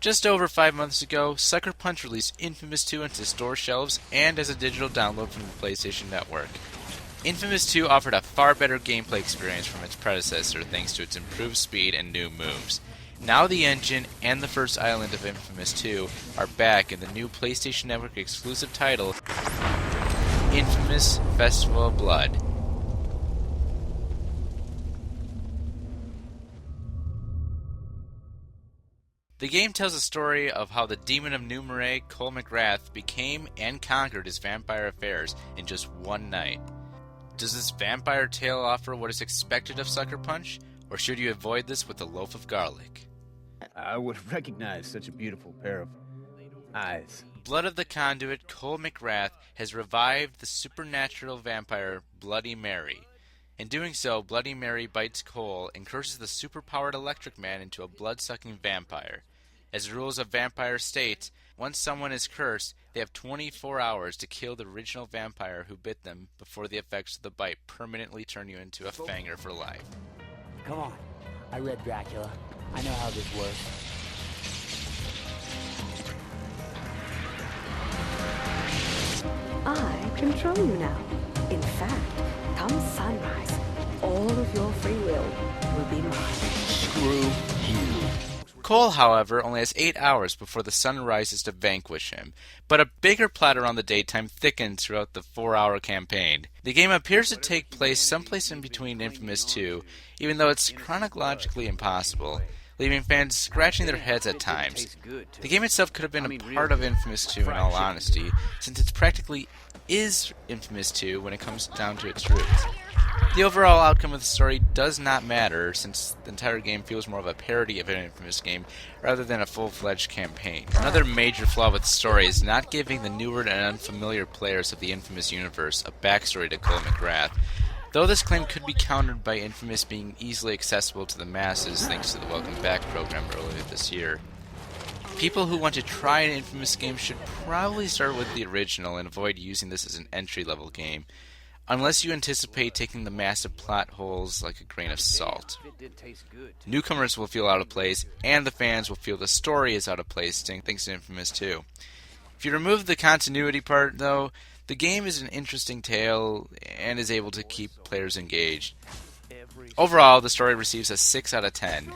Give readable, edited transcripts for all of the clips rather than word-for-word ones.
Just over 5 months ago, Sucker Punch released Infamous 2 into store shelves and as a digital download from the PlayStation Network. Infamous 2 offered a far better gameplay experience from its predecessor thanks to its improved speed and new moves. Now the engine and the first island of Infamous 2 are back in the new PlayStation Network exclusive title, Infamous Festival of Blood. The game tells a story of how the demon of New Marais, Cole McGrath, became and conquered his vampire affairs in just one night. Does this vampire tale offer what is expected of Sucker Punch, or should you avoid this with a loaf of garlic? I would have recognized such a beautiful pair of eyes. Blood of the Conduit, Cole McGrath has revived the supernatural vampire Bloody Mary. In doing so, Bloody Mary bites Cole and curses the superpowered Electric Man into a blood-sucking vampire. As the rules of vampire state, once someone is cursed, they have 24 hours to kill the original vampire who bit them before the effects of the bite permanently turn you into a fanger for life. Come on. I read Dracula. I know how this works. I control you now. In fact, come sunrise, all of your free will be mine. Screw you. Cole, however, only has 8 hours before the sun rises to vanquish him, but a bigger plot around the daytime thickens throughout the 4-hour campaign. The game appears to take place someplace in between Infamous 2, even though it's chronologically impossible, leaving fans scratching their heads at times. The game itself could have been a part of Infamous 2 in all honesty, since it practically is Infamous 2 when it comes down to its roots. The overall outcome of the story does not matter, since the entire game feels more of a parody of an Infamous game rather than a full-fledged campaign. Another major flaw with the story is not giving the newer and unfamiliar players of the Infamous universe a backstory to Cole McGrath, though this claim could be countered by Infamous being easily accessible to the masses thanks to the Welcome Back program earlier this year. People who want to try an Infamous game should probably start with the original and avoid using this as an entry-level game, unless you anticipate taking the massive plot holes like a grain of salt. Newcomers will feel out of place, and the fans will feel the story is out of place thanks to Infamous 2. If you remove the continuity part, though, the game is an interesting tale and is able to keep players engaged. Overall, the story receives a 6 out of 10.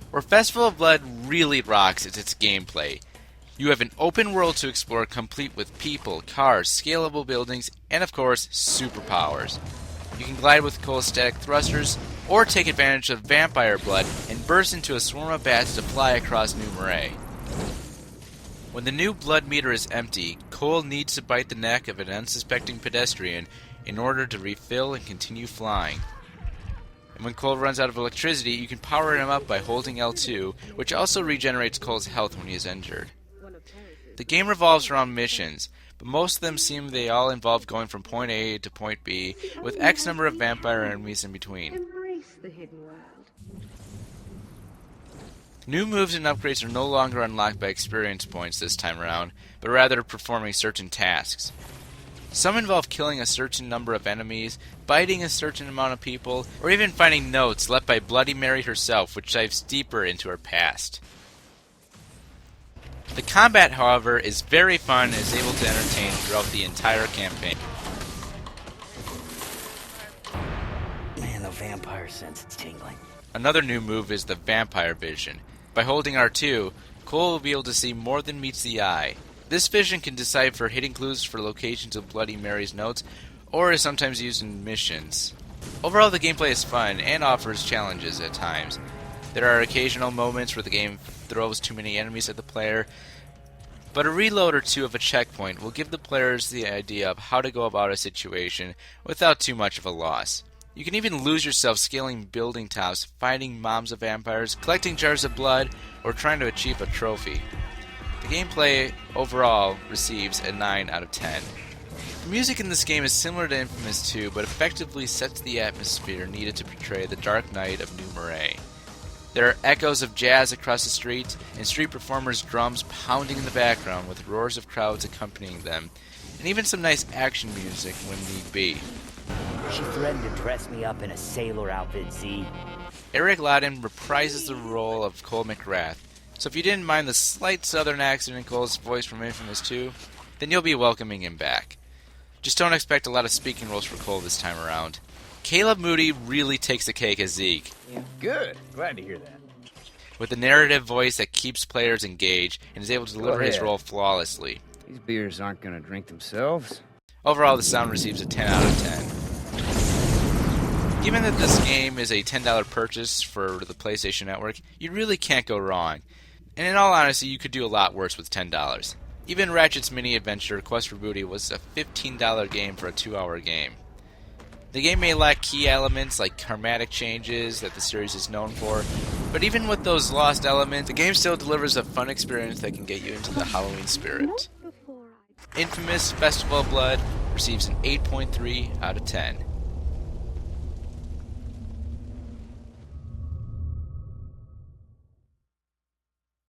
Where Festival of Blood really rocks is its gameplay. You have an open world to explore complete with people, cars, scalable buildings, and of course, superpowers. You can glide with Cole's static thrusters, or take advantage of vampire blood and burst into a swarm of bats to fly across New Marais. When the new blood meter is empty, Cole needs to bite the neck of an unsuspecting pedestrian in order to refill and continue flying. And when Cole runs out of electricity, you can power him up by holding L2, which also regenerates Cole's health when he is injured. The game revolves around missions, but most of them seem they all involve going from point A to point B, with X number of vampire enemies in between. Embrace the hidden world. New moves and upgrades are no longer unlocked by experience points this time around, but rather performing certain tasks. Some involve killing a certain number of enemies, biting a certain amount of people, or even finding notes left by Bloody Mary herself, which dives deeper into her past. The combat, however, is very fun and is able to entertain throughout the entire campaign. Man, the vampire sense is tingling. Another new move is the Vampire Vision. By holding R2, Cole will be able to see more than meets the eye. This vision can decide for hidden clues for locations of Bloody Mary's notes, or is sometimes used in missions. Overall, the gameplay is fun and offers challenges at times. There are occasional moments where the game throws too many enemies at the player, but a reload or two of a checkpoint will give the players the idea of how to go about a situation without too much of a loss. You can even lose yourself scaling building tops, fighting mobs of vampires, collecting jars of blood, or trying to achieve a trophy. The gameplay overall receives a 9 out of 10. The music in this game is similar to Infamous 2, but effectively sets the atmosphere needed to portray the dark night of New Marais. There are echoes of jazz across the streets, and street performers' drums pounding in the background with roars of crowds accompanying them, and even some nice action music when need be. She threatened to dress me up in a sailor outfit, Z. Eric Ladin reprises the role of Cole McGrath, So if you didn't mind the slight southern accent in Cole's voice from Infamous 2, then you'll be welcoming him back. Just don't expect a lot of speaking roles for Cole this time around. Caleb Moody really takes the cake as Zeke, Good. Glad to hear that. with a narrative voice that keeps players engaged and is able to deliver his ahead. role flawlessly. These beers aren't gonna drink themselves. Overall, the sound receives a 10 out of 10. Given that this game is a $10 purchase for the PlayStation Network, you really can't go wrong. And in all honesty, you could do a lot worse with $10. Even Ratchet's mini adventure, Quest for Booty, was a $15 game for a 2-hour game. The game may lack key elements like chromatic changes that the series is known for, but even with those lost elements, the game still delivers a fun experience that can get you into the Halloween spirit. Infamous Festival of Blood receives an 8.3 out of 10.